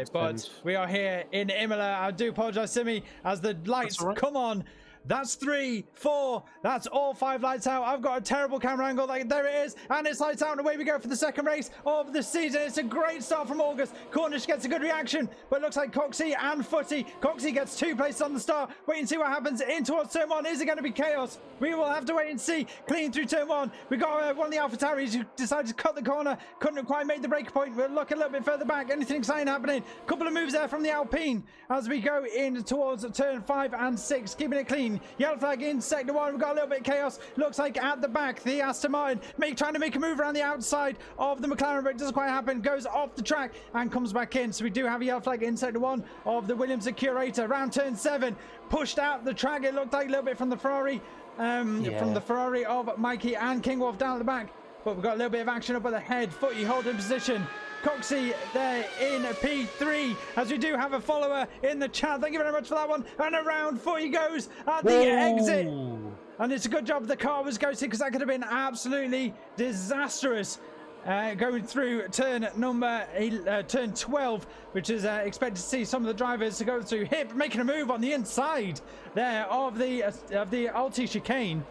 it, but we are here in Imola. I do apologize, Simi, as the lights come on. That's 3, 4. That's all 5 lights out. I've got a terrible camera angle. Like, there it is. And it's lights out. And away we go for the second race of the season. It's a great start from August. Cornish gets a good reaction. But it looks like Coxey and Footy. Coxey gets 2 places on the start. Wait and see what happens in towards turn 1. Is it going to be chaos? We will have to wait and see. Clean through turn 1. We got one of the AlphaTauris who decided to cut the corner. Couldn't quite make the break point. We'll look a little bit further back. Anything exciting happening? Couple of moves there from the Alpine as we go in towards turn 5 and 6. Keeping it clean. Yellow flag in sector 1. We've got a little bit of chaos. Looks like at the back, the Aston Martin trying to make a move around the outside of the McLaren, but it doesn't quite happen. Goes off the track and comes back in. So we do have a yellow flag in sector 1 of the Williams Curator. Round turn 7. Pushed out the track. It looked like a little bit from the Ferrari. From the Ferrari of Mikey and King Wolf down at the back. But we've got a little bit of action up at the head. Footy holding position. Coxey there in P3 as we do have a follower in the chat. Thank you very much for that one. And around Footy goes at the exit. And it's a good job the car was ghosted because that could have been absolutely disastrous. Going through turn 12, which is expected to see some of the drivers to go through hip, making a move on the inside there of the Alti chicane.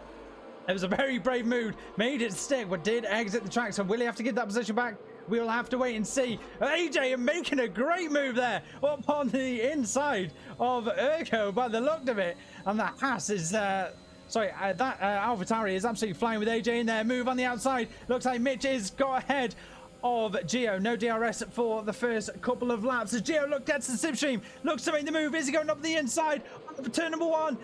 It was a very brave move, made it stick, but did exit the track. So will he have to give that position back? We'll have to wait and see. AJ making a great move there up on the inside of Urko by the look of it. And the Haas is... that AlphaTauri is absolutely flying with AJ in there. Move on the outside. Looks like Mitch is got ahead of Gio. No DRS for the first couple of laps. As Gio gets the slipstream, looks to make the move. Is he going up the inside of turn number 1?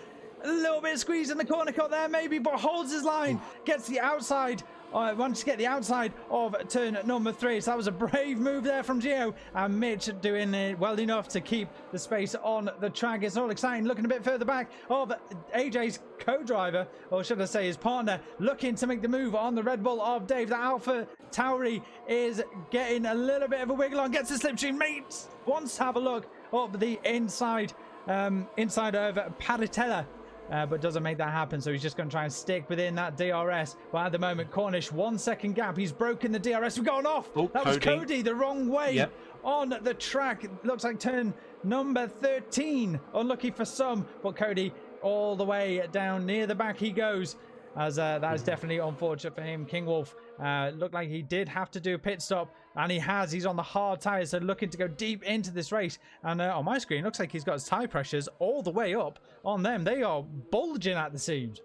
A little bit of squeeze in the corner cut there, maybe, but holds his line. Gets the outside. Wants to get the outside of turn number 3. So that was a brave move there from Gio, and Mitch doing it well enough to keep the space on the track. It's all exciting. Looking a bit further back of AJ's co-driver, or should I say his partner, looking to make the move on the Red Bull of Dave. The AlphaTauri is getting a little bit of a wiggle on, gets the slipstream. Mate wants to have a look up the inside of Paritella. But doesn't make that happen, so he's just going to try and stick within that DRS. But at the moment, Cornish, 1 second gap. He's broken the DRS. We've gone off. Oh, that was Cody the wrong way on the track. Looks like turn number 13. Unlucky for some, but Cody all the way down near the back he goes. As that is definitely unfortunate for him. King Wolf looked like he did have to do a pit stop, and he has. He's on the hard tyres, so looking to go deep into this race. And on my screen, looks like he's got his tyre pressures all the way up on them. They are bulging at the seams.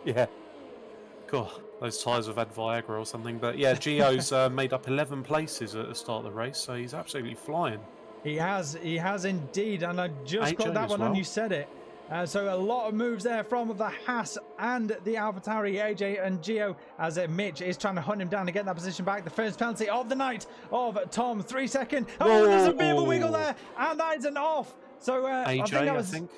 Yeah. God, those tyres have had Viagra or something. But yeah, Gio's made up 11 places at the start of the race, so he's absolutely flying. He has indeed. And I just got that one on, you said it. So a lot of moves there from the Haas and the AlphaTauri, AJ and Gio, as Mitch is trying to hunt him down to get that position back. The first penalty of the night of Tom, 3 seconds. Oh, there's a bit of a wiggle there, and that is an off. So AJ, I think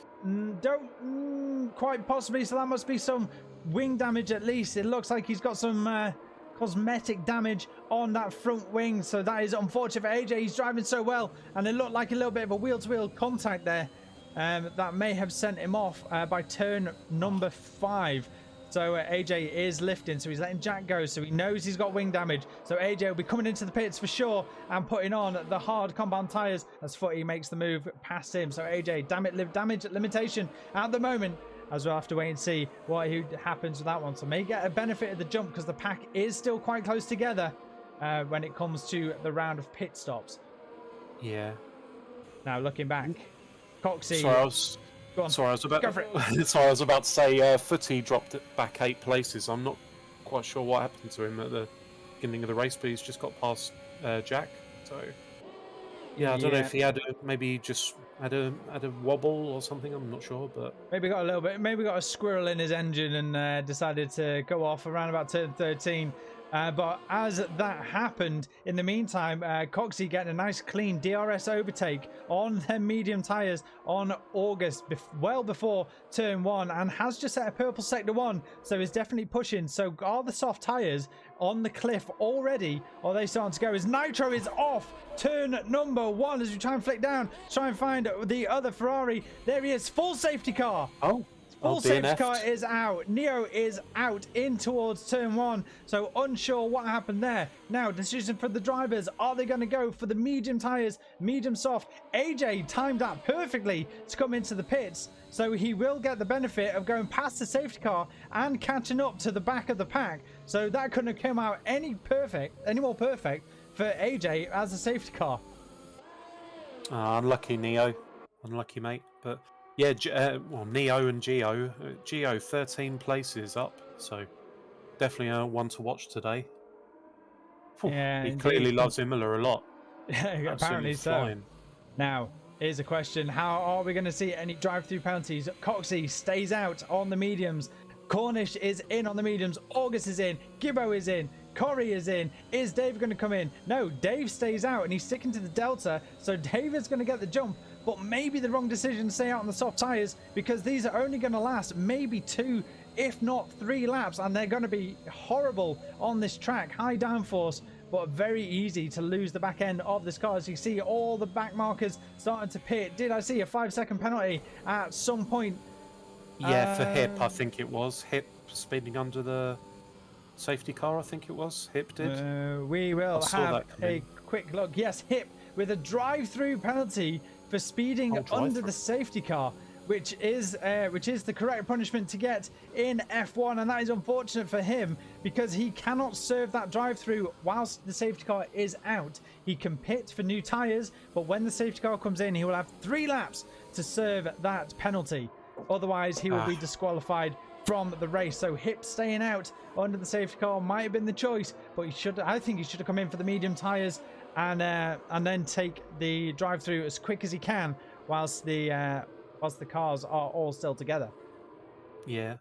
don't quite possibly. So that must be some wing damage at least. It looks like he's got some cosmetic damage on that front wing. So that is unfortunate for AJ. He's driving so well, and it looked like a little bit of a wheel-to-wheel contact there. That may have sent him off by turn number 5. So AJ is lifting, so he's letting Jack go, so he knows he's got wing damage. So AJ will be coming into the pits for sure and putting on the hard compound tyres as Footy makes the move past him. So AJ, damage limitation at the moment, as we'll have to wait and see what happens with that one. So may get a benefit of the jump because the pack is still quite close together when it comes to the round of pit stops. Yeah. Now looking back, Coxey. Sorry, I was about to say Footy dropped it back 8 places. I'm not quite sure what happened to him at the beginning of the race, but he's just got past Jack. So yeah, I don't know if he had just had a wobble or something. I'm not sure, but maybe got a squirrel in his engine and decided to go off around about turn 13. But as that happened, in the meantime, Coxey getting a nice clean DRS overtake on their medium tyres on August, well before turn 1, and has just set a purple sector 1, so is definitely pushing. So are the soft tyres on the cliff already? Or are they starting to go? His nitro is off turn number 1 as we try and flick down, try and find the other Ferrari. There he is, full safety car. Oh. Full safety car is out. Neo is out in towards turn 1. So unsure what happened there. Now, decision for the drivers. Are they going to go for the medium tyres, medium soft? AJ timed that perfectly to come into the pits. So he will get the benefit of going past the safety car and catching up to the back of the pack. So that couldn't have come out any more perfect for AJ as a safety car. Unlucky, Neo. Unlucky, mate. But yeah, well, Neo and Geo. Geo 13 places up, so definitely one to watch today. Yeah, he clearly loves Imola a lot. Apparently so. Flying. Now, here's a question. How are we going to see any drive-through penalties? Coxie stays out on the mediums. Cornish is in on the mediums. August is in. Gibbo is in. Corey is in. Is Dave going to come in? No, Dave stays out and he's sticking to the Delta. So David's going to get the jump, but maybe the wrong decision to stay out on the soft tyres because these are only going to last maybe 2, if not 3 laps, and they're going to be horrible on this track. High downforce, but very easy to lose the back end of this car. As you see all the back markers starting to pit. Did I see a 5-second penalty at some point? Yeah, for Hip, I think it was. Hip speeding under the safety car, I think it was. Hip did. We will have a quick look. Yes, Hip with a drive-through penalty for speeding under the safety car, which is the correct punishment to get in F1, and that is unfortunate for him because he cannot serve that drive-through whilst the safety car is out. He can pit for new tyres, but when the safety car comes in, he will have 3 laps to serve that penalty. Otherwise, he will be disqualified from the race. So Hip staying out under the safety car might have been the choice, but I think he should have come in for the medium tyres and then take the drive-through as quick as he can whilst the cars are all still together. Yeah.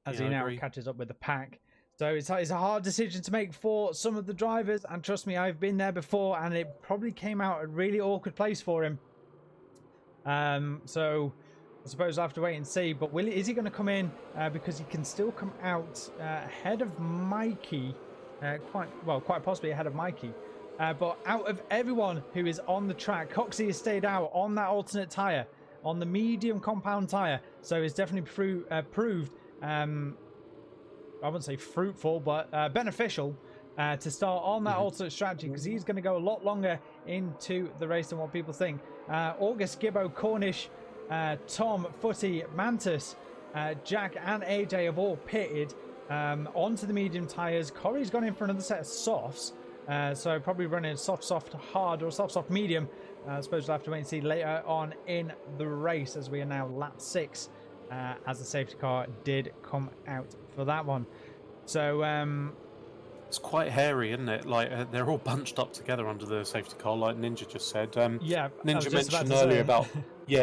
As he now catches up with the pack. So it's a hard decision to make for some of the drivers, and trust me, I've been there before, and it probably came out a really awkward place for him. So I suppose I'll have to wait and see. But is he going to come in? Because he can still come out ahead of Mikey. Quite possibly ahead of Mikey. But out of everyone who is on the track, Coxie has stayed out on that alternate tyre, on the medium compound tyre. So it's definitely proved, I wouldn't say fruitful, but beneficial to start on that alternate strategy, because he's going to go a lot longer into the race than what people think. August, Gibbo, Cornish, Tom, Footy, Mantis, Jack and AJ have all pitted onto the medium tyres. Corey's gone in for another set of softs, so probably running a soft hard or soft medium. I suppose we'll have to wait and see later on in the race, as we are now lap 6, as the safety car did come out for that one. So it's quite hairy, isn't it? Like they're all bunched up together under the safety car, like Ninja just said. Yeah, Ninja mentioned earlier about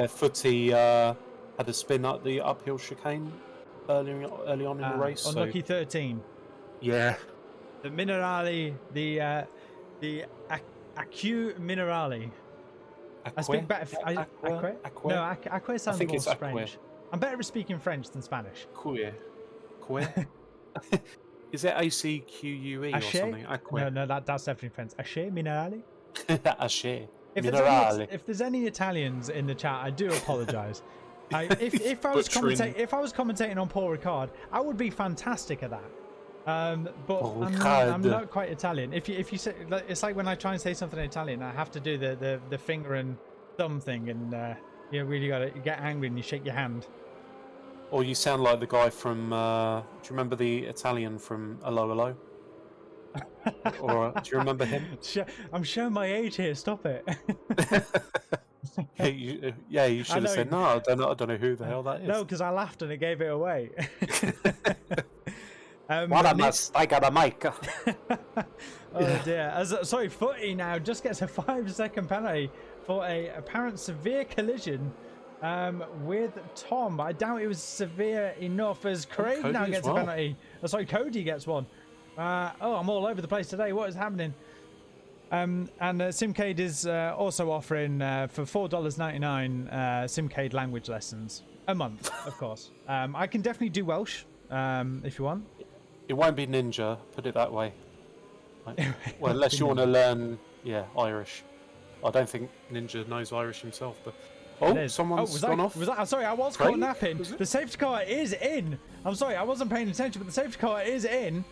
Footy had a spin up the uphill chicane early on in the race. Unlucky 13. Yeah. The Minerali, the Acque Minerali. I speak better. Acque? No, Acque sounds more French. I'm better at speaking French than Spanish. Acque. Is it ACQUE or something? No, that's definitely French. Acque Minerali. Acque. If there's any Italians in the chat, I do apologise. If I was commentating on Paul Ricard, I would be fantastic at that. But I'm not quite Italian. If you say, it's like when I try and say something in Italian, I have to do the finger and thumb thing, and you really got to get angry and you shake your hand. Or you sound like the guy from. Do you remember the Italian from Hello Hello? Or do you remember him? I'm showing my age here. Stop it. You should have said no. I don't know who the hell that is. No, because I laughed and it gave it away. What a mess! I got a mic. Oh dear. Sorry, Footy now just gets a 5-second penalty for a apparent severe collision with Tom. But I doubt it was severe enough, as Craig now gets a penalty. Cody gets one. I'm all over the place today. What is happening? And Simcade is also offering for $4.99 Simcade language lessons a month, of course. I can definitely do Welsh if you want. It won't be Ninja, put it that way. Well, unless you want to learn, Irish. I don't think Ninja knows Irish himself, but Oh, someone's gone off. Sorry, I was caught napping. The safety car is in. I'm sorry, I wasn't paying attention, but the safety car is in.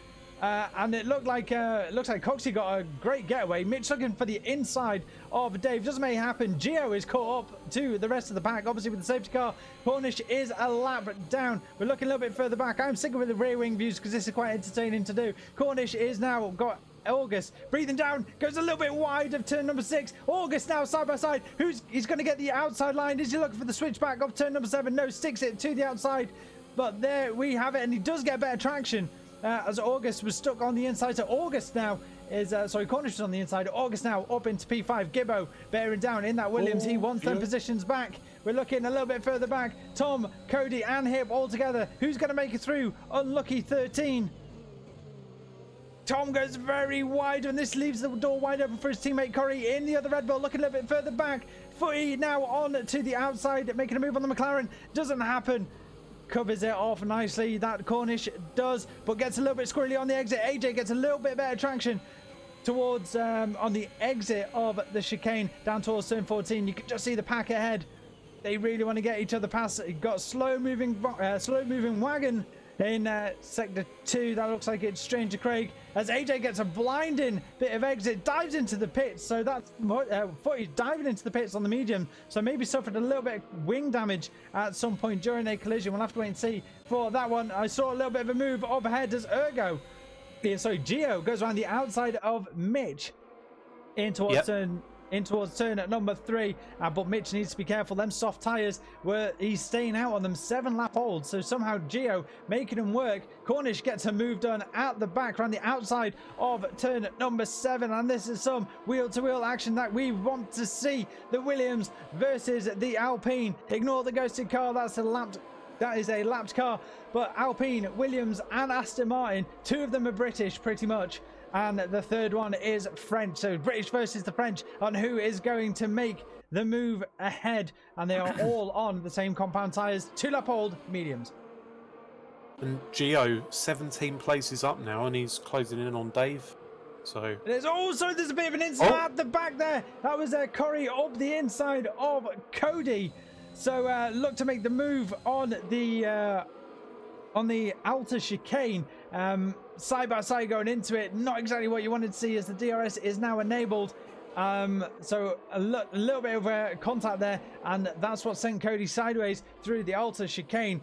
And it looks like Coxie got a great getaway. Mitch looking for the inside of Dave. Doesn't make it happen. Gio is caught up to the rest of the pack, obviously with the safety car. Cornish is a lap down. We're looking a little bit further back. I'm sticking with the rear wing views because this is quite entertaining to do. Cornish is now got August breathing down, goes a little bit wide of turn number 6. August now side by side. He's going to get the outside line? Is he looking for the switchback of turn number 7? No, sticks it to the outside. But there we have it, and he does get better traction. As August was stuck on the inside. So August now is, Cornish is on the inside. August now up into P5. Gibbo bearing down in that Williams. He wants them positions back. We're looking a little bit further back. Tom, Cody and Hip all together. Who's going to make it through? Unlucky 13. Tom goes very wide, and this leaves the door wide open for his teammate Corey in the other Red Bull. Looking a little bit further back. Footy now on to the outside, making a move on the McLaren. Doesn't happen. Covers it off nicely, that Cornish does, but gets a little bit squirrely on the exit. AJ gets a little bit better traction towards on the exit of the chicane down towards turn 14. You can just see the pack ahead. They really want to get each other past. You've got slow moving wagon in sector 2. That looks like it's Stranger Craig as AJ gets a blinding bit of exit, dives into the pits. So that's Footy diving into the pits on the medium, so maybe suffered a little bit of wing damage at some point during a collision. We'll have to wait and see for that one. I saw a little bit of a move up ahead as Gio goes around the outside of Mitch in towards turn at number 3, but Mitch needs to be careful. Them soft tires, he's staying out on them. 7-lap holds, so somehow Gio making him work. Cornish gets a move done at the back around the outside of turn number 7, and this is some wheel-to-wheel action that we want to see. The Williams versus the Alpine. Ignore the ghosted car, that is a lapped car, but Alpine, Williams and Aston Martin, 2 of them are British pretty much, and the third one is French. So British versus the French on who is going to make the move ahead, and they are all on the same compound tyres, 2-lap old mediums. And Gio 17 places up now, and he's closing in on Dave. So there's a bit of an incident at the back there. That was Corey up the inside of Cody. So look to make the move on the outer chicane, side by side going into it. Not exactly what you wanted to see, as the DRS is now enabled. So a little bit of contact there, and that's what sent Cody sideways through the outer chicane.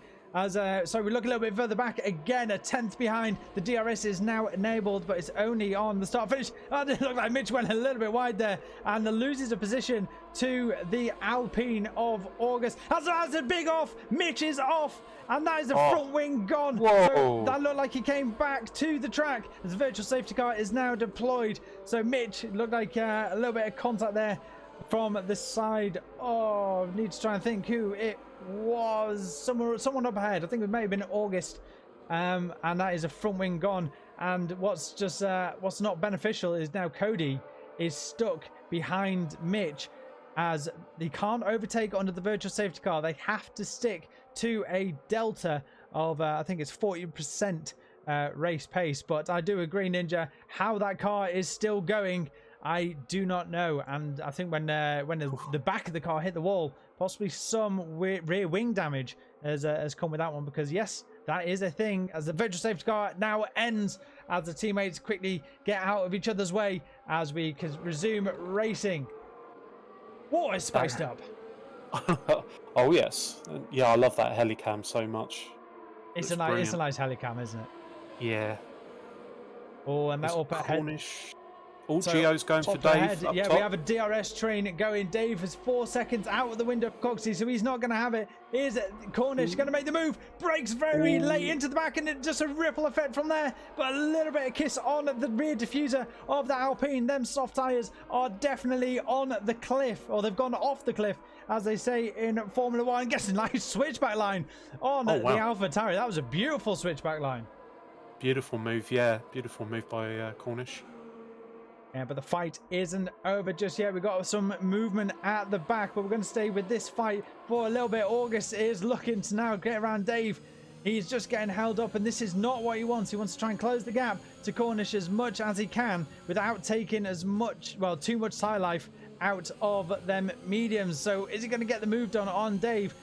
So we look a little bit further back again, a 10th behind. The DRS is now enabled, but it's only on the start finish. It looked like Mitch went a little bit wide there and loses a position to the Alpine of August. That's a big off. Mitch is off, and that is the front wing gone. So that looked like he came back to the track as the virtual safety car is now deployed. So Mitch looked like a little bit of contact there from the side. Need to try and think who it was. Someone up ahead. I think it may have been August, and that is a front wing gone. And what's not beneficial is now Cody is stuck behind Mitch, as they can't overtake under the virtual safety car. They have to stick to a delta of I think it's 40% race pace. But I do agree, Ninja, how that car is still going, I do not know. And I think when the back of the car hit the wall, possibly some rear wing damage has come with that one, because yes, that is a thing, as the virtual safety car now ends, as the teammates quickly get out of each other's way as we can resume racing. What is spiced up? Oh yes, yeah, I love that helicam so much. It's a nice helicam, isn't it? Yeah. Oh, and that up ahead. Cornish. Gio's going for Dave. Yeah, top. We have a DRS train going. Dave is 4 seconds out of the window of Coxie, so he's not going to have it. Here's Cornish going to make the move. Brakes very late into the back, and it just a ripple effect from there. But a little bit of kiss on the rear diffuser of the Alpine. Them soft tyres are definitely on the cliff, or they've gone off the cliff, as they say in Formula 1. Guess a nice switchback line on the AlphaTauri. That was a beautiful switchback line. Beautiful move, yeah. Beautiful move by Cornish. Yeah, but the fight isn't over just yet. We've got some movement at the back, but we're going to stay with this fight for a little bit. August is looking to now get around Dave. He's just getting held up, and this is not what he wants. He wants to try and close the gap to Cornish as much as he can without taking too much tire life out of them mediums. So is he going to get the move done on Dave?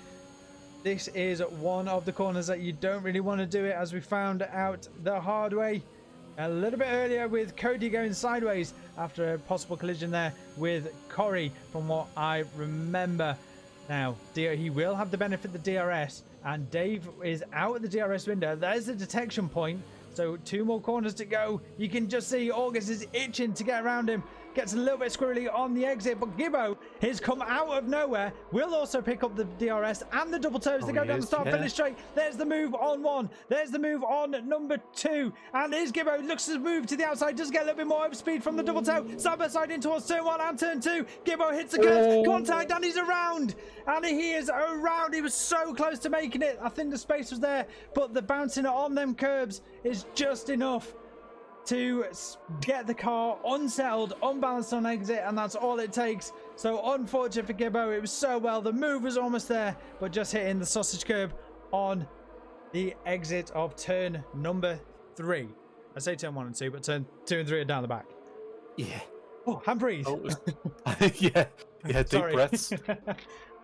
This is one of the corners that you don't really want to do it, as we found out the hard way a little bit earlier with Cody going sideways after a possible collision there with Corey, from what I remember. Now, he will have the benefit of the DRS, and Dave is out of the DRS window. There's the detection point. So 2 more corners to go. You can just see August is itching to get around him. Gets a little bit squirrely on the exit, but Gibbo has come out of nowhere. Will also pick up the DRS and the double toes to go down the start finish straight. There's the move on 1. There's the move on number 2. And here's Gibbo. Looks to move to the outside. Does get a little bit more speed from the double toe. Side by side in towards turn 1 and turn 2. Gibbo hits the curve. Contact, and he's around. And he is around. He was so close to making it. I think the space was there, but the bouncing on them curbs is just enough to get the car unsettled, unbalanced on exit, and that's all it takes. So unfortunate for Gibbo. It was so well. The move was almost there, but just hitting the sausage curb on the exit of turn number 3. I say turn 1 and 2, but turn 2 and 3 are down the back. Yeah. Oh, hand breathe. Oh, yeah, deep breaths.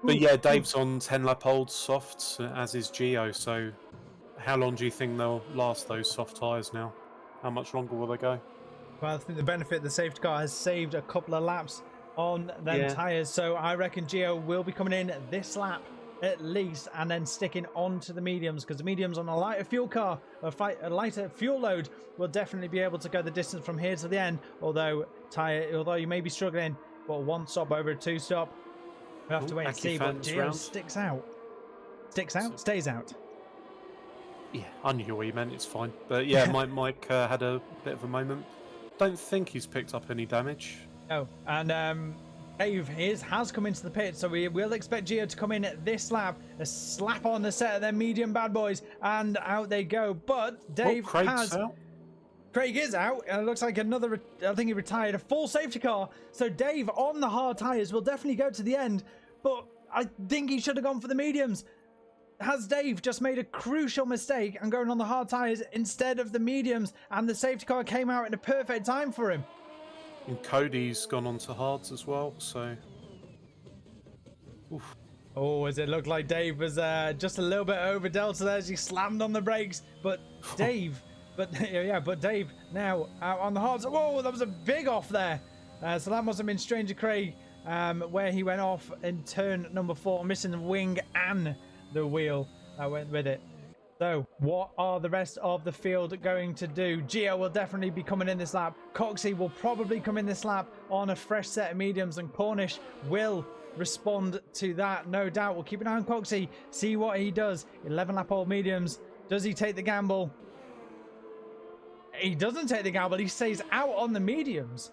But yeah, Dave's on 10 lap old softs, as is Gio. So how long do you think they'll last, those soft tyres now? How much longer will they go? Well, I think the benefit, the safety car has saved a couple of laps on them tyres. So I reckon Gio will be coming in this lap at least, and then sticking on to the mediums, because the mediums on a lighter fuel car, a lighter fuel load, will definitely be able to go the distance from here to the end. Although you may be struggling, but 1 stop over a 2 stop. We'll have to wait and see. But Gio sticks out. Sticks out? Stays out. Yeah, I knew what you meant. It's fine. But yeah, Mike had a bit of a moment. Don't think he's picked up any damage. No, and Dave has come into the pit, so we will expect Gio to come in at this lap, a slap on the set of their medium bad boys, and out they go. But Dave out. Craig is out, and it looks like another. I think he retired a full safety car. So Dave on the hard tyres will definitely go to the end, but I think he should have gone for the mediums. Has Dave just made a crucial mistake and going on the hard tyres instead of the mediums, and the safety car came out in a perfect time for him? And Cody's gone on to hards as well, so... Oof. Oh, as it looked like Dave was just a little bit over Delta there as he slammed on the brakes, but Dave... But Dave now out on the hards. Whoa, that was a big off there. So that must have been Stranger Craig, where he went off in turn number 4, missing the wing and the wheel that went with it. So what are the rest of the field going to do? Gio will definitely be coming in this lap. Coxey will probably come in this lap on a fresh set of mediums, and Cornish will respond to that, no doubt. We'll keep an eye on Coxey, see what he does. 11 lap old mediums. Does he take the gamble? He doesn't take the gamble. He stays out on the mediums.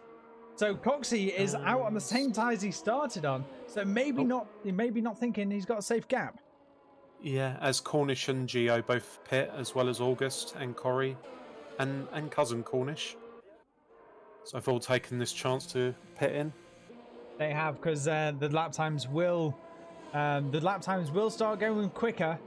So Coxey is out on the same tyres he started on. So maybe not. He may be not thinking he's got a safe gap. Yeah, as Cornish and Gio both pit, as well as August and Corey and cousin Cornish. So I've all taken this chance to pit in. They have, because the lap times will start going quicker,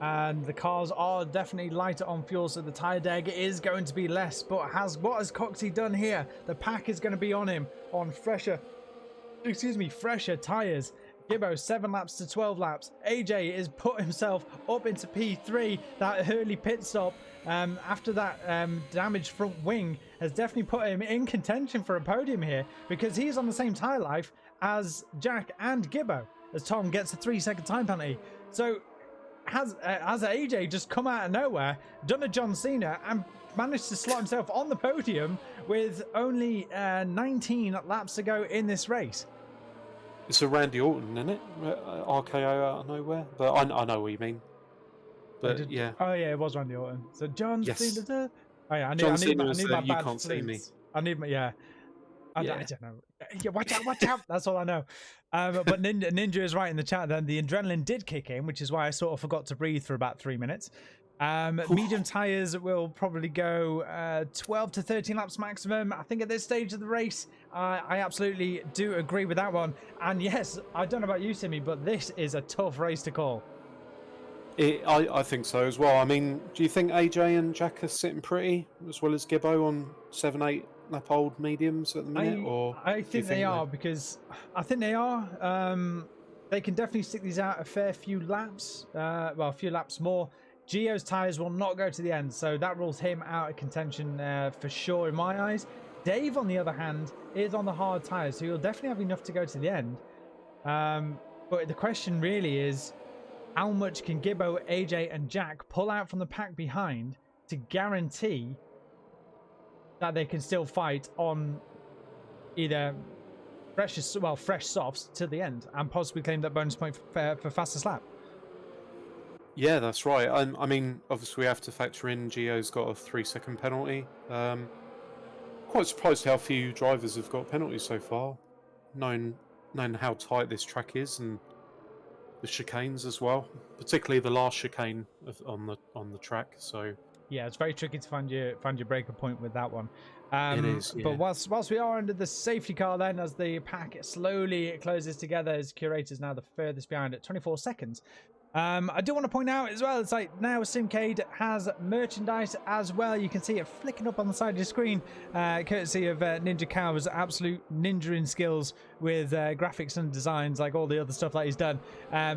and the cars are definitely lighter on fuel, so the tyre deg is going to be less. But what has Coxey done here? The pack is going to be on him on fresher tyres. Gibbo 7 laps to 12 laps. AJ has put himself up into P3. That early pit stop after that damaged front wing has definitely put him in contention for a podium here, because he's on the same tyre life as Jack and Gibbo, as Tom gets a 3-second time penalty. So has AJ just come out of nowhere, done a John Cena, and managed to slot himself on the podium with only 19 laps to go in this race. It's a Randy Orton, isn't it? RKO out of nowhere. But I know what you mean. But yeah. Oh yeah, it was Randy Orton. So John Cena. Oh yeah, I need my you can't see me. I need my I don't know. Yeah, watch out! That's all I know. But Ninja is right in the chat. Then the adrenaline did kick in, which is why I sort of forgot to breathe for about 3 minutes. Medium tyres will probably go 12 to 13 laps maximum. I think at this stage of the race, I absolutely do agree with that one. And yes, I don't know about you, Simmy, but this is a tough race to call. I think so as well. I mean, do you think AJ and Jack are sitting pretty, as well as Gibbo, on 7, 8 lap old mediums at the minute, or I think they are because I think they are. They can definitely stick these out a fair few laps. Well, a few laps more. Gio's tyres will not go to the end, so that rules him out of contention for sure in my eyes. Dave, on the other hand, is on the hard tyres, so he'll definitely have enough to go to the end. But the question really is, how much can Gibbo, AJ, and Jack pull out from the pack behind to guarantee that they can still fight on either fresh softs to the end and possibly claim that bonus point for fastest lap? Yeah, that's right. I mean, obviously we have to factor in Gio's got a 3-second penalty. Quite surprised how few drivers have got penalties so far, knowing how tight this track is and the chicanes as well, particularly the last chicane on the track. So yeah, it's very tricky to find your breaker point with that one. It is, yeah. But whilst we are under the safety car then, as the pack slowly closes together, as Curator's now the furthest behind at 24 seconds. I do want to point out as well, it's like now Simcade has merchandise as well. You can see it flicking up on the side of your screen, courtesy of Ninja Cow's absolute ninja skills with graphics and designs, like all the other stuff that he's done.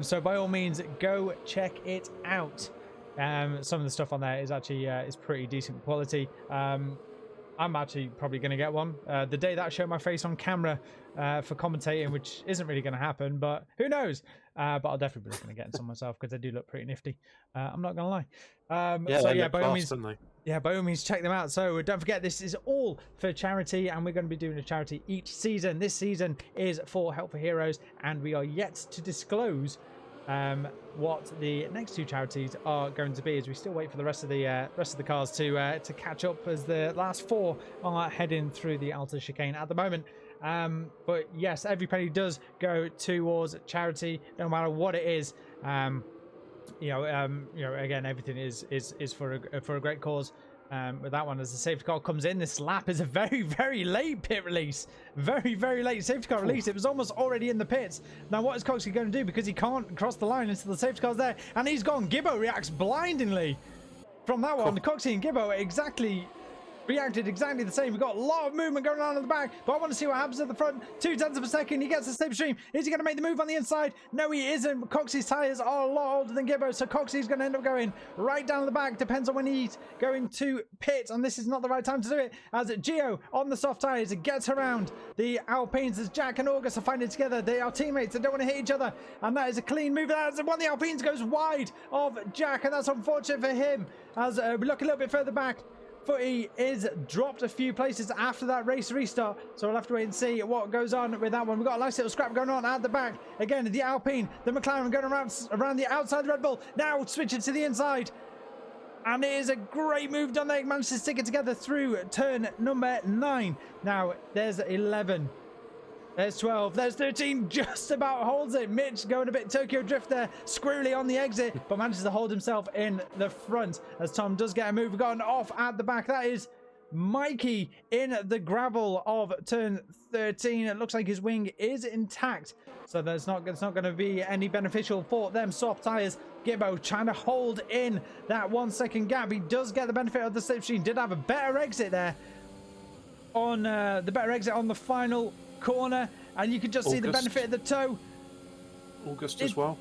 So by all means, go check it out. Some of the stuff on there is actually is pretty decent quality. I'm actually probably going to get one the day that I show my face on camera for commentating, which isn't really going to happen, but who knows? But I'll definitely be looking at getting some myself because they do look pretty nifty. I'm not going to lie. By all means, check them out. So don't forget, this is all for charity, and we're going to be doing a charity each season. This season is for Help for Heroes, and we are yet to disclose what the next two charities are going to be, as we still wait for the rest of the cars to catch up, as the last four are heading through the Alta chicane at the moment. But yes, every penny does go towards charity, no matter what it is. Again, everything is for a great cause. With that one, as the safety car comes in, this lap is a very, very late pit release. Very, very late safety car release. It was almost already in the pits. Now, what is Coxie going to do? Because he can't cross the line until the safety car's there, and he's gone. Gibbo reacts blindingly from that one. Coxie and Gibbo reacted exactly the same. We've got a lot of movement going on in the back, but I want to see what happens at the front. 0.2 of a second. He gets the slipstream. Is he going to make the move on the inside? No, he isn't. Coxie's tyres are a lot older than Gibbo, so Coxie's going to end up going right down the back. Depends on when he's going to pit, and this is not the right time to do it, as Gio on the soft tyres gets around the Alpines, as Jack and August are finding together. They are teammates. They don't want to hit each other, and that is a clean move. That's one of the Alpines goes wide of Jack, and that's unfortunate for him, as we look a little bit further back. Footy is dropped a few places after that race restart, so we'll have to wait and see what goes on with that one. We've got a nice little scrap going on at the back. Again, the Alpine, the McLaren going around the outside of the Red Bull, now switching to the inside. And it is a great move done there. Managed to stick it together through turn number 9. Now, there's 11. There's 12, there's 13, just about holds it. Mitch going a bit Tokyo Drift there, squirrely on the exit, but manages to hold himself in the front, as Tom does get a move gone off at the back. That is Mikey in the gravel of turn 13. It looks like his wing is intact, so it's not going to be any beneficial for them soft tyres. Gibbo trying to hold in that 1 second gap. He does get the benefit of the slipstream. Did have a better exit there on the final corner, and you can just see the benefit of the toe. August as well.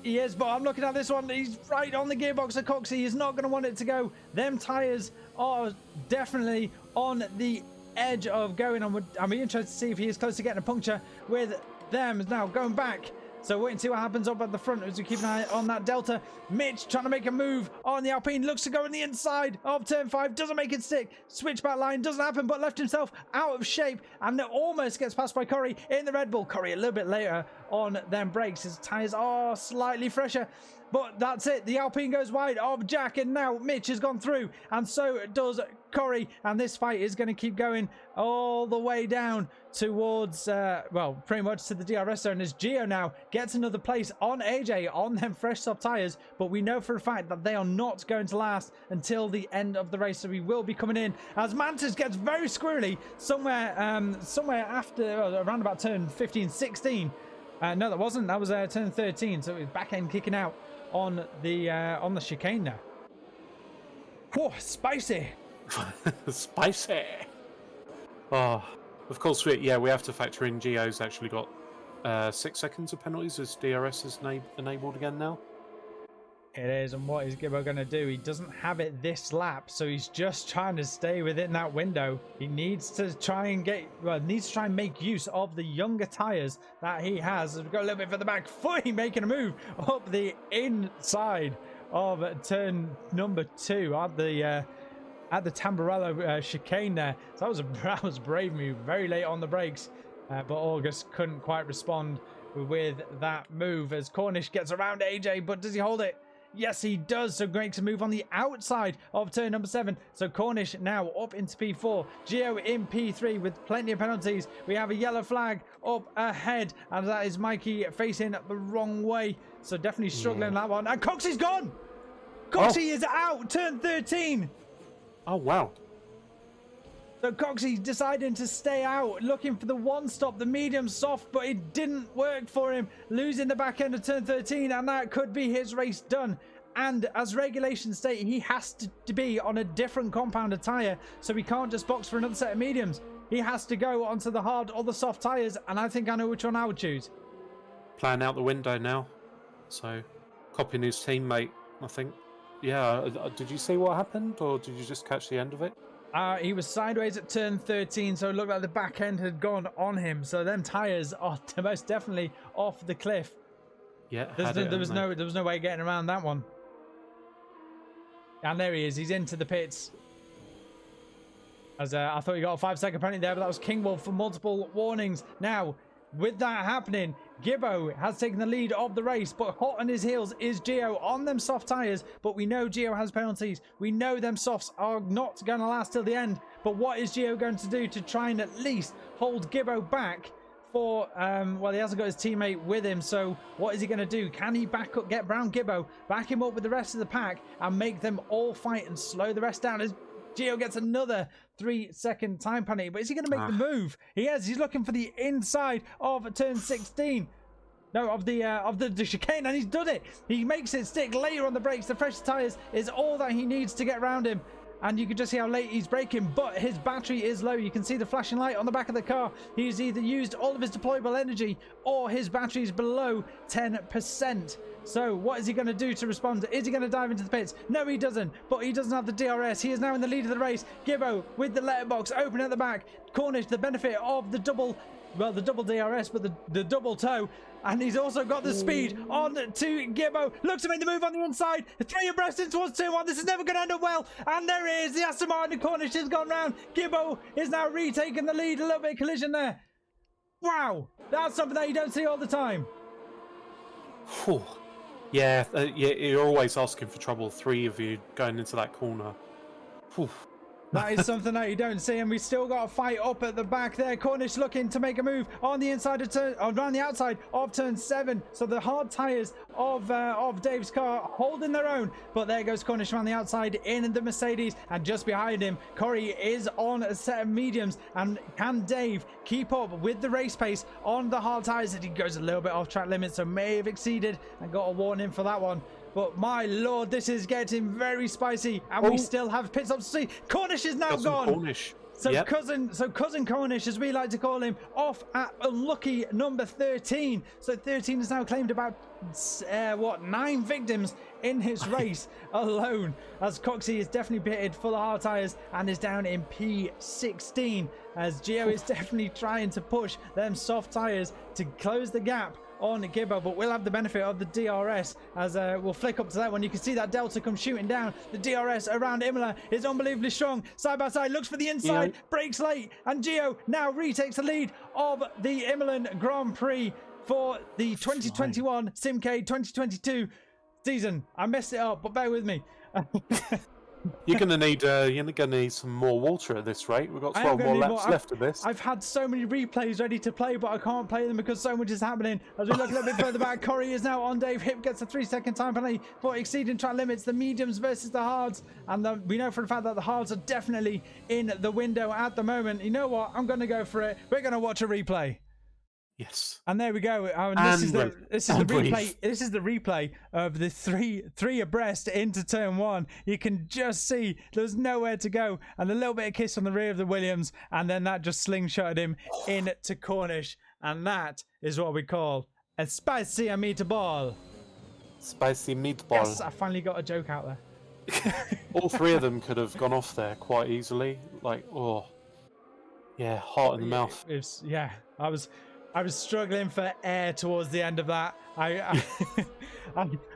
He is, but I'm looking at this one. He's right on the gearbox of Coxie. He's not going to want it to go. Them tyres are definitely on the edge of going on. I'm interested to see if he is close to getting a puncture with them. Now going back. So wait and see what happens up at the front as we keep an eye on that Delta. Mitch trying to make a move on the Alpine. Looks to go on the inside of turn 5. Doesn't make it stick. Switchback line doesn't happen, but left himself out of shape and almost gets passed by Corey in the Red Bull. Corey a little bit later on them brakes. His tyres are slightly fresher. But that's it. The Alpine goes wide of Jack, and now Mitch has gone through, and so does Corey. And this fight is going to keep going all the way down towards, pretty much to the DRS zone, as Gio now gets another place on AJ on them fresh soft tyres. But we know for a fact that they are not going to last until the end of the race, so we will be coming in as Mantis gets very squirrely somewhere after, around about turn 15, 16. No, that wasn't. That was turn 13, so it was back end kicking out on the chicane now. Whoa, spicy. Spicy. Oh, of course, we have to factor in Gio's actually got 6 seconds of penalties as DRS is enabled again now. It is, and what is Gibbo going to do? He doesn't have it this lap, so he's just trying to stay within that window. He needs to try and make use of the younger tyres that he has. We've got a little bit for the back, fully making a move up the inside of turn number 2 at the Tamburello chicane there. So that was a brave move, very late on the brakes, but August couldn't quite respond with that move as Cornish gets around AJ, but does he hold it? Yes, he does. So makes a move on the outside of turn number 7. So Cornish now up into P4. Gio in P3 with plenty of penalties. We have a yellow flag up ahead, and that is Mikey facing the wrong way. So definitely struggling that one. And Coxey's gone. Coxey is out. Turn 13. Oh, wow. So Coxey deciding to stay out, looking for the one stop, the medium soft, but it didn't work for him, losing the back end of turn 13, and that could be his race done. And as regulations state, he has to be on a different compounded tyre, so he can't just box for another set of mediums. He has to go onto the hard or the soft tyres, and I think I know which one I would choose. Playing out the window now, so copying his teammate, I think. Yeah, did you see what happened, or did you just catch the end of it? He was sideways at turn 13, so it looked like the back end had gone on him. So them tyres are most definitely off the cliff. Yeah, there was no way of getting around that one. And there he is. He's into the pits. As I thought he got a 5-second penalty there, but that was King Wolf for multiple warnings. Now, with that happening, Gibbo has taken the lead of the race, but hot on his heels is Gio on them soft tyres. But we know Gio has penalties. We know them softs are not going to last till the end. But what is Gio going to do to try and at least hold Gibbo back for, well, he hasn't got his teammate with him. So what is he going to do? Can he get Brown Gibbo, back him up with the rest of the pack and make them all fight and slow the rest down as Gio gets another 3-second time penalty, but is he going to make the move? He is. He's looking for the inside of turn 16. No, of the chicane, and he's done it. He makes it stick later on the brakes. The fresh tyres is all that he needs to get around him. And you can just see how late he's braking, but his battery is low. You can see the flashing light on the back of the car. He's either used all of his deployable energy or his battery is below 10%. So what is he going to do to respond? Is he going to dive into the pits? No, he doesn't, but he doesn't have the DRS. He is now in the lead of the race. Gibbo with the letterbox open at the back. Cornish, the benefit of the double DRS, but the double toe. And he's also got the speed on to Gibbo. Looks to make the move on the inside. 3 abreast in towards turn 1. This is never going to end up well. And there it is. The Aston Martin Cornish has gone round. Gibbo is now retaking the lead. A little bit of collision there. Wow. That's something that you don't see all the time. Whew. Yeah, you're always asking for trouble. 3 of you going into that corner. Whew. That is something that you don't see, and we still got a fight up at the back there. Cornish looking to make a move on the inside of turn, around the outside of turn 7. So the hard tyres of Dave's car holding their own, but there goes Cornish around the outside in the Mercedes, and just behind him, Corey is on a set of mediums. And can Dave keep up with the race pace on the hard tyres? He goes a little bit off track limit, so may have exceeded and got a warning for that one. But my lord, this is getting very spicy, and we still have pit stops to see. Cornish is now gone. Cornish. So cousin Cornish, as we like to call him, off at unlucky number 13. So 13 has now claimed about 9 victims in his race alone, as Coxey is definitely pitted full of hard tyres and is down in P16, as Gio is definitely trying to push them soft tyres to close the gap on Gibbo, but we'll have the benefit of the DRS as we'll flick up to that one. You can see that Delta come shooting down. The DRS around Imola is unbelievably strong. Side by side, looks for the inside, brakes late, and Gio now retakes the lead of the Imola Grand Prix for the 2021 Simcade 2022 season. I messed it up, but bear with me. You're gonna need some more water at this rate. We've got 12 more laps left of this. I've had so many replays ready to play, but I can't play them because so much is happening. As we look a little bit further back, Corey is now on Dave. Hip gets a 3-second time penalty for exceeding track limits. The mediums versus the hards, and we know for a fact that the hards are definitely in the window at the moment. You know what? I'm going to go for it. We're going to watch a replay. Yes. And there we go. And this is the replay. This is the replay of the three abreast into turn one. You can just see there's nowhere to go, and a little bit of kiss on the rear of the Williams, and then that just slingshotted him into Cornish, and that is what we call a spicy meatball. Spicy meatball. Yes, I finally got a joke out there. All three of them could have gone off there quite easily. Like, oh, yeah, heart in the mouth. I was struggling for air towards the end of that. I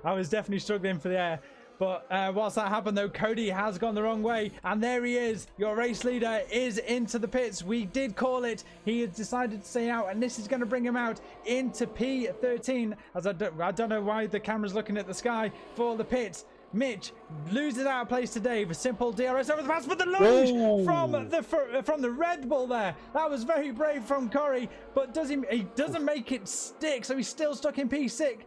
was definitely struggling for the air. But whilst that happened, though, Cody has gone the wrong way. And there he is. Your race leader is into the pits. We did call it. He has decided to stay out. And this is going to bring him out into P13. As I don't know why the camera's looking at the sky for the pits. Mitch loses out of place to Dave. A simple DRS over the pass, but the lunge from the Red Bull there. That was very brave from Corey, but he doesn't make it stick, so he's still stuck in P6.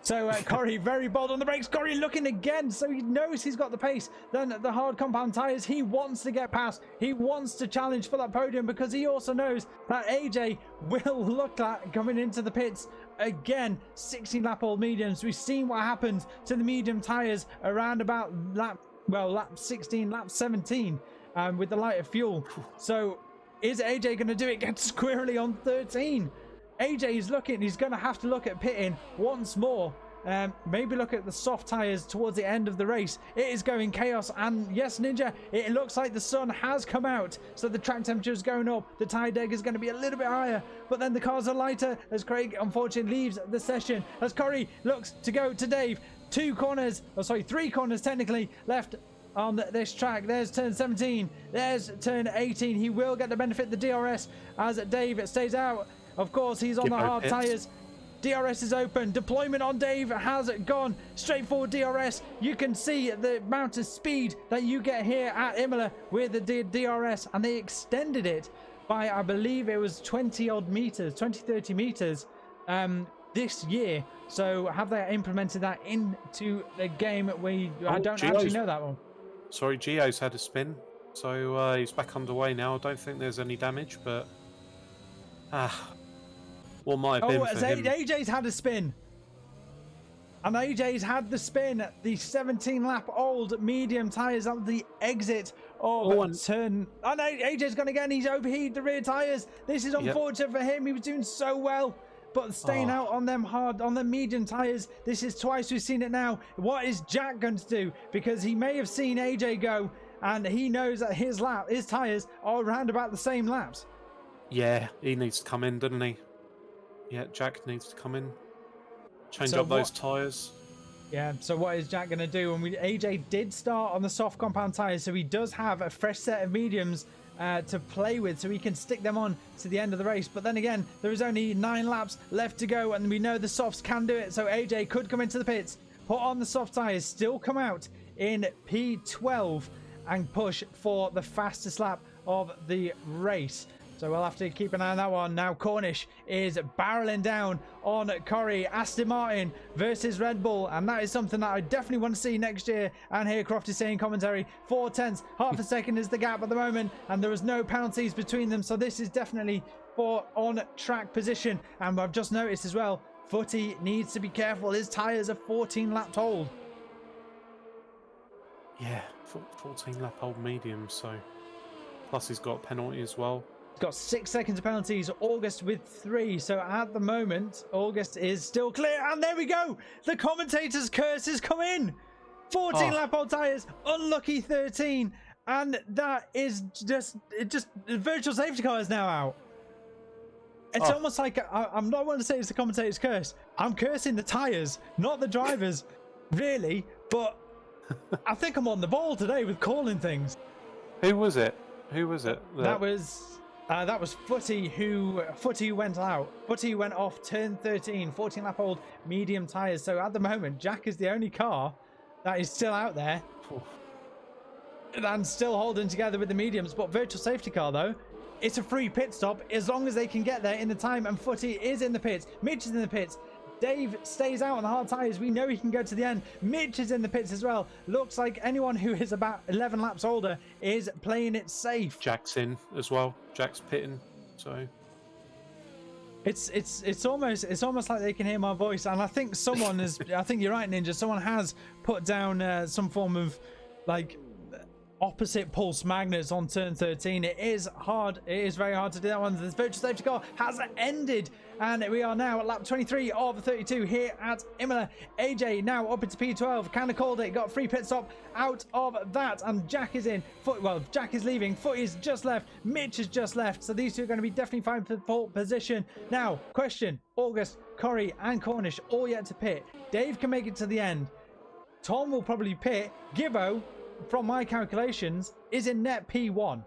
So Corey very bold on the brakes. Corey looking again, so he knows he's got the pace. Then the hard compound tires, he wants to get past. He wants to challenge for that podium because he also knows that AJ will look like coming into the pits again. 16 lap old mediums. We've seen what happens to the medium tires around about lap 16, lap 17 with the lighter fuel. So is AJ going to do it? Get squarely on 13. AJ is looking, he's going to have to look at pitting once more. Maybe look at the soft tires towards the end of the race. It is going chaos, and yes, Ninja, it looks like the sun has come out, so the track temperature is going up. The tire deg is going to be a little bit higher, but then the cars are lighter as Craig unfortunately leaves the session. As Corey looks to go to Dave, 3 corners technically left on this track. There's turn 17, there's turn 18. He will get the benefit of the DRS as Dave stays out. Of course, he's on the hard tires. DRS is open. Deployment on Dave has gone. Straightforward DRS. You can see the amount of speed that you get here at Imola with the DRS, and they extended it by, I believe it was 20 odd meters, 30 meters this year. So have they implemented that into the game? I don't actually know that one. Sorry, Gio's had a spin, so he's back underway now. I don't think there's any damage, but what might have been for him. AJ's had a spin. And AJ's had the spin. The 17 lap old medium tyres at the exit of turn. Oh no, AJ's gone again. He's overheated the rear tyres. This is unfortunate for him. He was doing so well, but staying out on them medium tyres. This is twice we've seen it now. What is Jack going to do? Because he may have seen AJ go, and he knows that his tyres are around about the same laps. Yeah, he needs to come in, doesn't he? Yeah, Jack needs to come in. Change up those tyres. Yeah, so what is Jack going to do? And AJ did start on the soft compound tyres, so he does have a fresh set of mediums to play with, so he can stick them on to the end of the race. But then again, there is only 9 laps left to go, and we know the softs can do it, so AJ could come into the pits, put on the soft tyres, still come out in P12 and push for the fastest lap of the race. So we'll have to keep an eye on that one. Now Cornish is barreling down on Corey. Aston Martin versus Red Bull. And that is something that I definitely want to see next year. And here Croft is saying commentary, 0.4, half a second is the gap at the moment. And there was no penalties between them. So this is definitely for on-track position. And I've just noticed as well, Footy needs to be careful. His tyres are 14 laps old. Yeah, 14 lap old medium. So plus he's got a penalty as well. Got 6 seconds of penalties. August with 3. So at the moment, August is still clear. And there we go. The commentator's curse has come in. 14 lap old tyres. Unlucky 13. And that is just the virtual safety car is now out. It's almost like I'm not going to say it's the commentator's curse. I'm cursing the tyres, not the drivers, really. But I think I'm on the ball today with calling things. Who was it? That was Footy who went out. Footy went off turn 13, 14 lap old medium tyres. So at the moment, Jack is the only car that is still out there and still holding together with the mediums. But virtual safety car though, it's a free pit stop as long as they can get there in the time. And Footy is in the pits. Mitch is in the pits. Dave stays out on the hard tyres. We know he can go to the end. Mitch is in the pits as well. Looks like anyone who is about 11 laps older is playing it safe. Jack's in as well. Jack's pitting. So It's almost like they can hear my voice, and I think someone is. I think you're right, Ninja. Someone has put down some form of like opposite pulse magnets on turn 13. It is hard. It is very hard to do that one. This virtual safety car has ended, and we are now at lap 23 of 32 here at Imola. AJ now up into P12. Kind of called it. Got a free pit stop out of that, and Jack is in. Well, Jack is leaving. Footy's just left. Mitch has just left. So these two are going to be definitely fighting for pole position. Now, question: August, Corey, and Cornish all yet to pit. Dave can make it to the end. Tom will probably pit. Gibbo, from my calculations, is in net P1.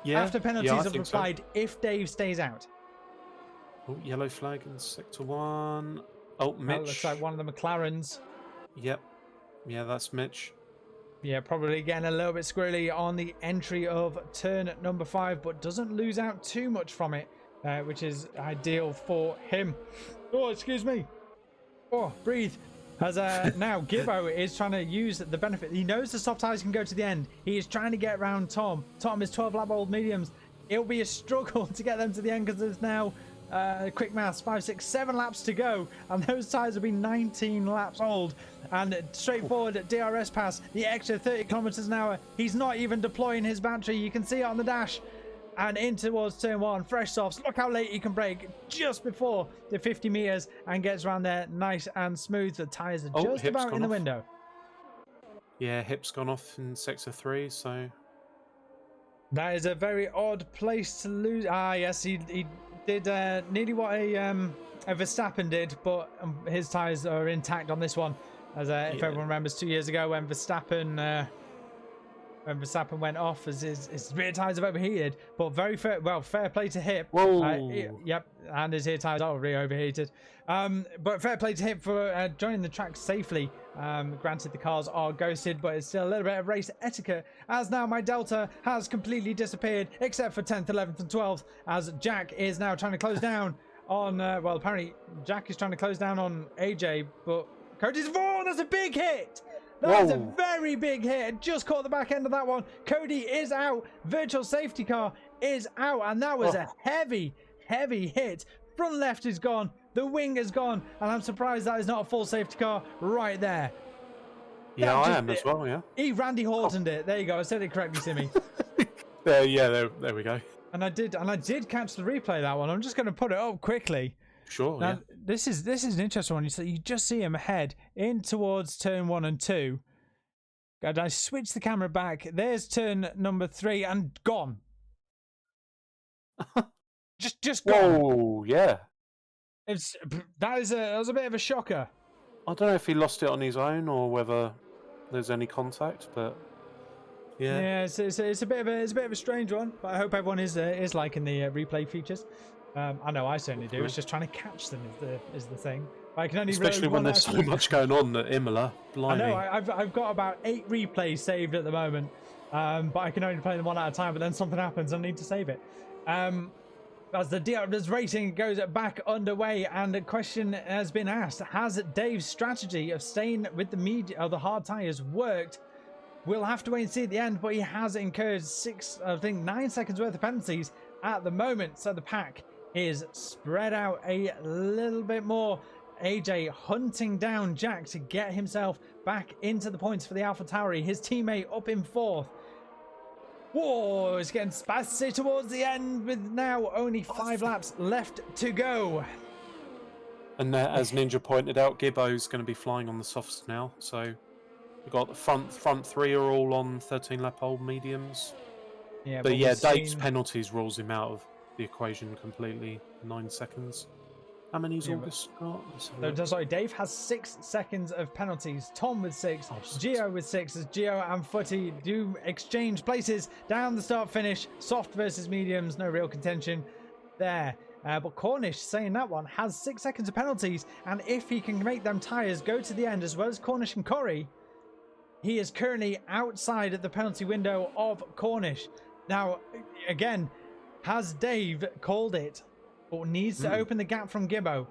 Yeah. After penalties yeah, have applied, so. If Dave stays out. Oh, yellow flag in sector 1. Oh, Mitch. That looks like one of the McLarens. Yep. Yeah, that's Mitch. Yeah, probably getting a little bit squirrely on the entry of turn number 5, but doesn't lose out too much from it, which is ideal for him. Oh, excuse me. Oh, breathe. As now Gibbo is trying to use the benefit. He knows the soft tires can go to the end. He is trying to get around Tom. Tom is 12 lap old mediums. It'll be a struggle to get them to the end because there's now quick maths 5, 6, 7 laps to go, and those tires will be 19 laps old. And straightforward DRS pass, the extra 30 kilometers an hour. He's not even deploying his battery. You can see it on the dash. And in towards turn 1, fresh softs. Look how late he can brake just before the 50 meters and gets around there nice and smooth. The tires are just about in the window. Yeah, hip's gone off in sector 3, so that is a very odd place to lose. Ah, yes, he did nearly what a Verstappen did, but his tires are intact on this one. As if everyone remembers 2 years ago when Verstappen went off, as his rear tires have overheated, but very fair play to Hip. Yep, and his rear tires are really overheated. But fair play to Hip for joining the track safely. Granted, the cars are ghosted, but it's still a little bit of race etiquette, as now my Delta has completely disappeared, except for 10th, 11th, and 12th, as Jack is now trying to close down on, well, apparently Jack is trying to close down on AJ, but Cody's, oh, that's a big hit! That was a very big hit. Just caught the back end of that one. Cody is out. Virtual safety car is out. And that was a heavy, heavy hit. Front left is gone. The wing is gone. And I'm surprised that is not a full safety car right there. Yeah, I am as well, yeah. He Randy Hortoned it. There you go. I said it correctly, Simmy. There we go. And I did catch the replay of that one. I'm just going to put it up quickly. Sure. Now, this is an interesting one. You just see him head in towards turn 1 and 2. And I switch the camera back. There's turn number 3 and gone. just gone. Oh yeah. That was a bit of a shocker. I don't know if he lost it on his own or whether there's any contact, but yeah. Yeah, it's a bit of a strange one. But I hope everyone is liking the replay features. I know I certainly do. It's just trying to catch them is the thing. I can only especially when there's so much going on at Imola. Blimey. I know. I've got about 8 replays saved at the moment, but I can only play them one at a time. But then something happens, and I need to save it. As the racing goes back underway, and a question has been asked: has Dave's strategy of staying with the hard tires worked? We'll have to wait and see at the end. But he has incurred 9 seconds worth of penalties at the moment. So the pack is spread out a little bit more. AJ hunting down Jack to get himself back into the points for the AlphaTauri. His teammate up in 4th. Whoa, it's getting spicy towards the end with now only 5 laps left to go. And as Ninja pointed out, Gibbo's going to be flying on the softs now. So we've got the front 3 are all on 13 lap old mediums. Yeah, but yeah, Dave's penalties rules him out of the equation completely. 9 seconds. How many's August got? No, sorry, Dave has 6 seconds of penalties. Tom with 6, Gio with 6, as Gio and Footy do exchange places down the start finish. Soft versus mediums, no real contention there. But Cornish, saying that one, has 6 seconds of penalties, and if he can make them tyres go to the end, as well as Cornish and Corey, he is currently outside of the penalty window of Cornish. Now, again, has Dave called it, or needs to open the gap from Gibbo?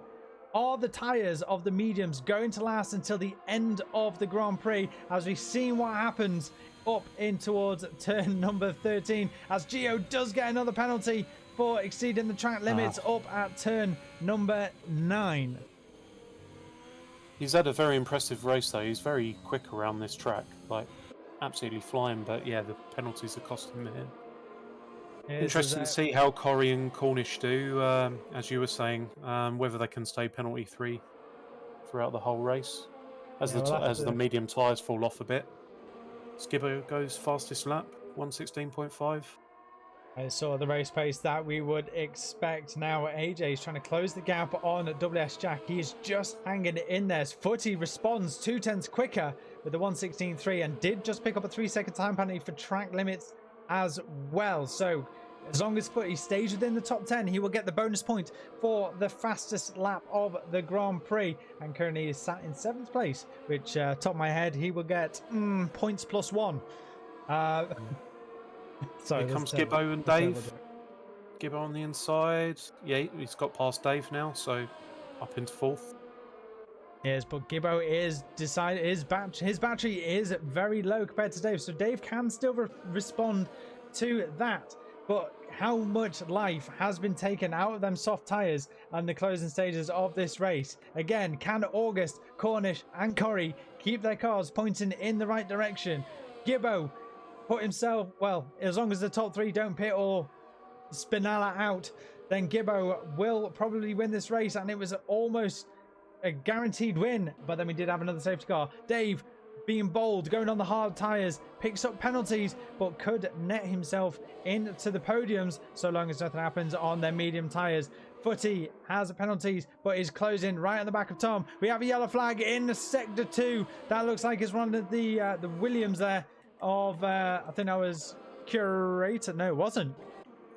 Are the tyres of the mediums going to last until the end of the Grand Prix, as we've seen what happens up in towards turn number 13, as Gio does get another penalty? for exceeding the track limits up at turn number 9. He's had a very impressive race though. He's very quick around this track, like absolutely flying. But yeah, the penalties are costing him here. Interesting to see how Corrie and Cornish do, as you were saying, whether they can stay penalty free throughout the whole race, as the medium tyres fall off a bit. Skibbo goes fastest lap, 1:16.5. I saw the race pace that we would expect. Now AJ is trying to close the gap on WS Jack. He is just hanging in there. Footy responds 2/10 quicker with the 1:16.3 and did just pick up a 3-second time penalty for track limits as well. So as long as Footy stays within the top 10, he will get the bonus point for the fastest lap of the Grand Prix, and currently is sat in 7th place, which top of my head he will get points plus 1. So here comes Gibbo and Dave. Gibbo on the inside. Yeah, he's got past Dave now, so up into 4th. Yes, but Gibbo is decided his battery is very low compared to Dave, so Dave can still respond to that. But how much life has been taken out of them soft tyres and the closing stages of this race? Again, can August, Cornish and Corrie keep their cars pointing in the right direction? Gibbo put himself, well, as long as the top 3 don't pit or Spinella out, then Gibbo will probably win this race, and it was almost a guaranteed win. But then we did have another safety car. Dave, being bold, going on the hard tyres, picks up penalties, but could net himself into the podiums so long as nothing happens on their medium tyres. Footy has penalties, but is closing right on the back of Tom. We have a yellow flag in Sector 2. That looks like it's one of the Williams there of, I think that was Curator. No, it wasn't.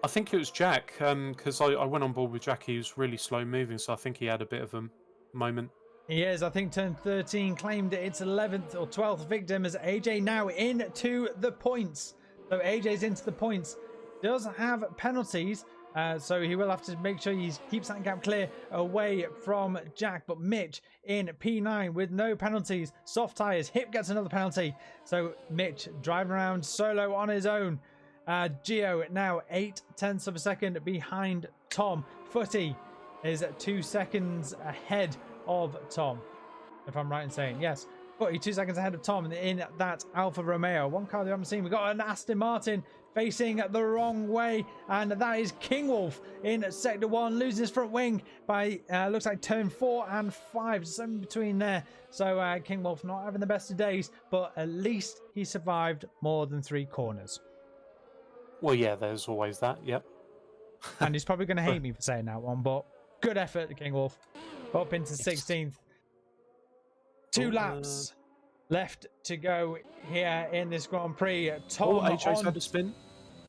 I think it was Jack, because I went on board with Jack. He was really slow moving, so I think he had a bit of a moment. He is. I think turn 13 claimed its 11th or 12th victim as AJ now into the points. So AJ's into the points. Does have penalties, so he will have to make sure he keeps that gap clear away from Jack. But Mitch in P9 with no penalties. Soft tyres. Hip gets another penalty. So Mitch driving around solo on his own. Gio now 0.8 of a second behind Tom. Footy is 2 seconds ahead of Tom, if I'm right in saying. Yes, 42 seconds ahead of Tom in that Alfa Romeo. One car we haven't seen. We've got an Aston Martin facing the wrong way, and that is King Wolf in Sector 1, loses his front wing by looks like turn 4 and 5, something between there. So King Wolf not having the best of days, but at least he survived more than 3 corners. Well, yeah, there's always that. Yep. And he's probably going to hate me for saying that one, but good effort, King Wolf. Up into 16th. 2 laps left to go here in this Grand Prix. Tom, AJ's had a spin.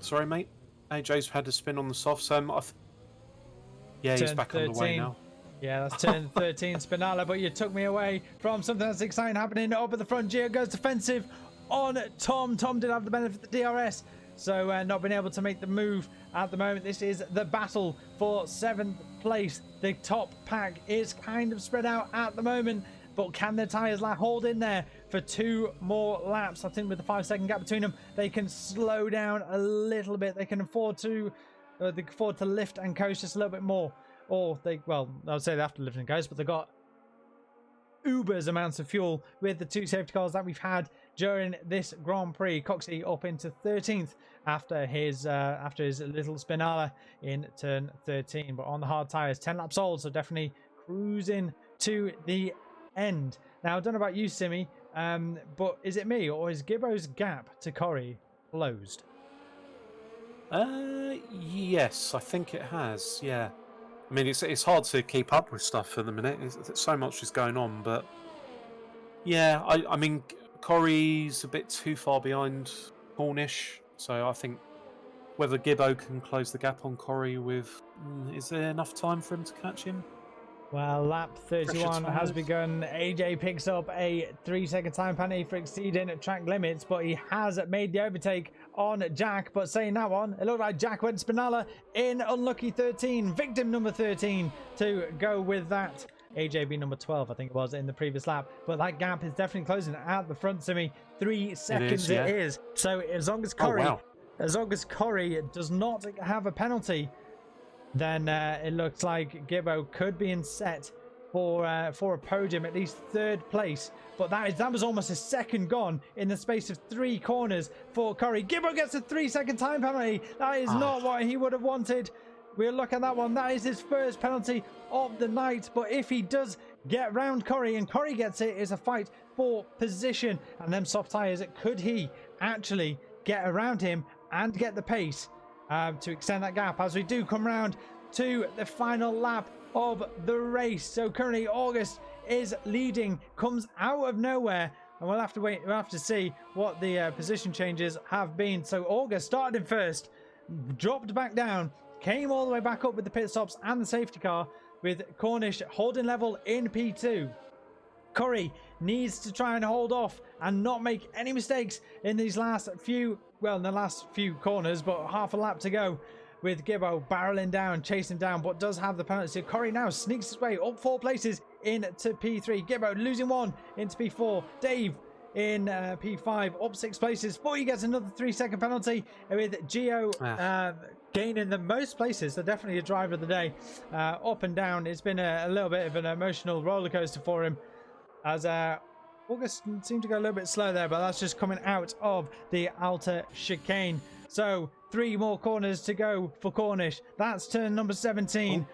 Sorry, mate. AJ's had a spin on the softs. Yeah, he's back 13. On the way now. Yeah, that's turn 13, Spinella. But you took me away from something that's exciting happening up at the front. Gio goes defensive on Tom. Tom did have the benefit of the DRS, so not being able to make the move at the moment. This is the battle for 7th place. The top pack is kind of spread out at the moment, but can their tyres hold in there for 2 more laps? I think with the 5-second gap between them, they can slow down a little bit. They can afford to lift and coast just a little bit more. Or I would say they have to lift and coast, but they've got Uber's amounts of fuel with the 2 safety cars that we've had during this Grand Prix. Coxey up into 13th after his little Spinala in turn 13, but on the hard tyres, 10 laps old, so definitely cruising to the end. Now I don't know about you, Simi, but is it me or is Gibbo's gap to Corrie closed? Yes, I think it has. Yeah, I mean it's hard to keep up with stuff at the minute. So much is going on, but yeah, I mean Corrie's a bit too far behind Cornish, so I think whether Gibbo can close the gap on Corrie with... is there enough time for him to catch him? Well, lap 31 has begun. AJ picks up a 3-second time penalty for exceeding track limits, but he has made the overtake on Jack. But saying that one, it looked like Jack went Spinella in unlucky 13, victim number 13 to go with that. AJ being number 12, I think it was, in the previous lap. But that gap is definitely closing at the front, Simi. 3 seconds it is. So as long as Corrie, as long as Corrie does not have a penalty, then it looks like Gibbo could be in set for a podium, at least third place. But that was almost a second gone in the space of 3 corners for Curry. Gibbo gets a 3-second time penalty. That is not what he would have wanted. We'll look at that one. That is his first penalty of the night. But if he does get round Curry and Curry gets it, it's a fight for position. And them soft tyres, could he actually get around him and get the pace to extend that gap as we do come round to the final lap of the race? So currently August is leading, comes out of nowhere, and we'll have to wait. We'll have to see what the position changes have been. So August started in first, dropped back down, came all the way back up with the pit stops and the safety car, with Cornish holding level in P2. Curry needs to try and hold off and not make any mistakes in these last few, well, in the last few corners, but half a lap to go, with Gibbo barreling down, chasing down, but does have the penalty. Curry now sneaks his way up 4 places into P3. Gibbo losing 1 into P4. Dave in P5 up 6 places. 40 gets another 3-second penalty, with Gio gaining the most places. So definitely a driver of the day. Up and down. It's been a little bit of an emotional roller coaster for him, as August seemed to go a little bit slow there, but that's just coming out of the outer chicane. So 3 more corners to go for Cornish. That's turn number 17.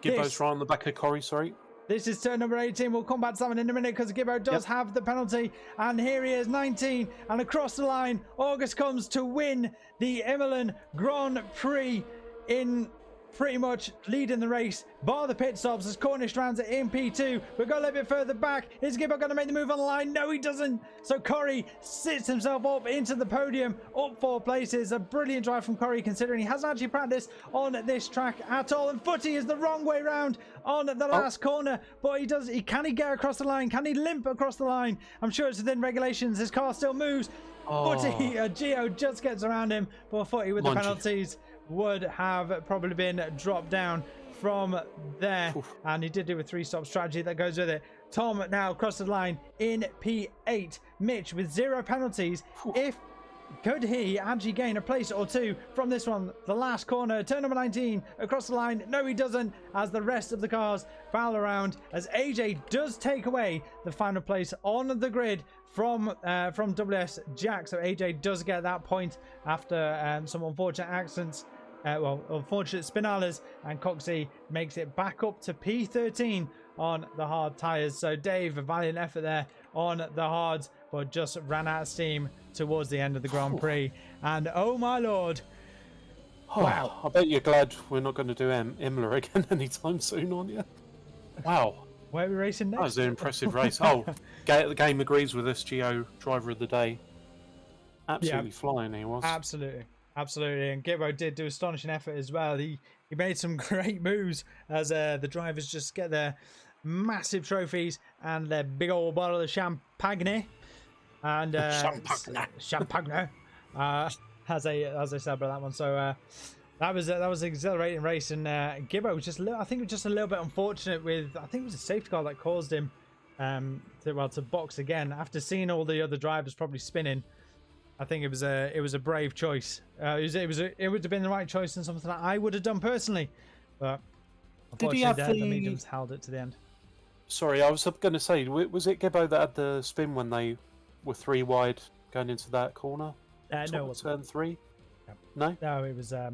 Gibbo's right on the back of Corey, sorry. This is turn number 18. We'll come back to that one in a minute, because Gibbo does have the penalty. And here he is, 19. And across the line, August comes to win the Imola Grand Prix, in pretty much leading the race, bar the pit stops, as Cornish rounds it in P2. We've got a little bit further back. Is Gibbo going to make the move on the line? No, he doesn't. So Corey sits himself up into the podium, up 4 places. A brilliant drive from Corey, considering he hasn't actually practiced on this track at all. And Footy is the wrong way round on the last corner, but he does. Can he get across the line? Can he limp across the line? I'm sure it's within regulations. His car still moves. Footy, Gio just gets around him, but Footy with the penalties would have probably been dropped down from there. And he did do a 3-stop strategy that goes with it. Tom now across the line in P8. Mitch with 0 penalties. Could he actually gain a place or 2 from this one? The last corner, turn number 19, across the line. No, he doesn't, as the rest of the cars foul around, as AJ does take away the final place on the grid from WS Jack. So AJ does get that point after some unfortunate accidents. Unfortunate spinalas, and Coxey makes it back up to P13 on the hard tyres. So Dave, a valiant effort there on the hards, but just ran out of steam towards the end of the Grand Prix. And oh my lord, wow. I bet you're glad we're not going to do Imola again anytime soon, aren't you? Wow. Where are we racing next? That was an impressive race. The game agrees with us, Gio, driver of the day. Absolutely flying he was. Absolutely, and Gibbo did do astonishing effort as well. He made some great moves, as the drivers just get their massive trophies and their big old bottle of champagne, and champagne, as I said about that one. So that was an exhilarating race, and Gibbo was I think just a little bit unfortunate with, I think it was a safety car that caused him to box again after seeing all the other drivers probably spinning. I think it was a brave choice. It would have been the right choice, and something that I would have done personally. But unfortunately, the mediums held it to the end. Sorry, I was going to say, was it Gibbo that had the spin when they were 3 wide going into that corner? No, it wasn't. Turn 3. No, it was a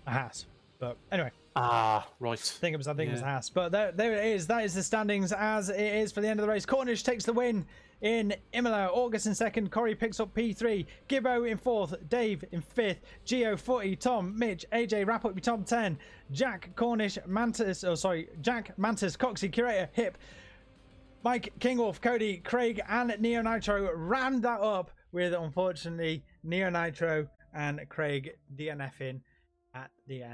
Haas. But anyway. Right. I think it was Haas. But there it is. That is the standings as it is for the end of the race. Cornish takes the win in Imola. August in second. Corey picks up P3. Gibbo in 4th. Dave in 5th. Gio, Footy, Tom, Mitch, AJ wrap up your top 10. Jack, Cornish, Jack, Mantis, Coxey, Curator, Hip, Mike, Kingwolf, Cody, Craig, and Neo Nitro round that up, with unfortunately Neo Nitro and Craig DNFing at the end.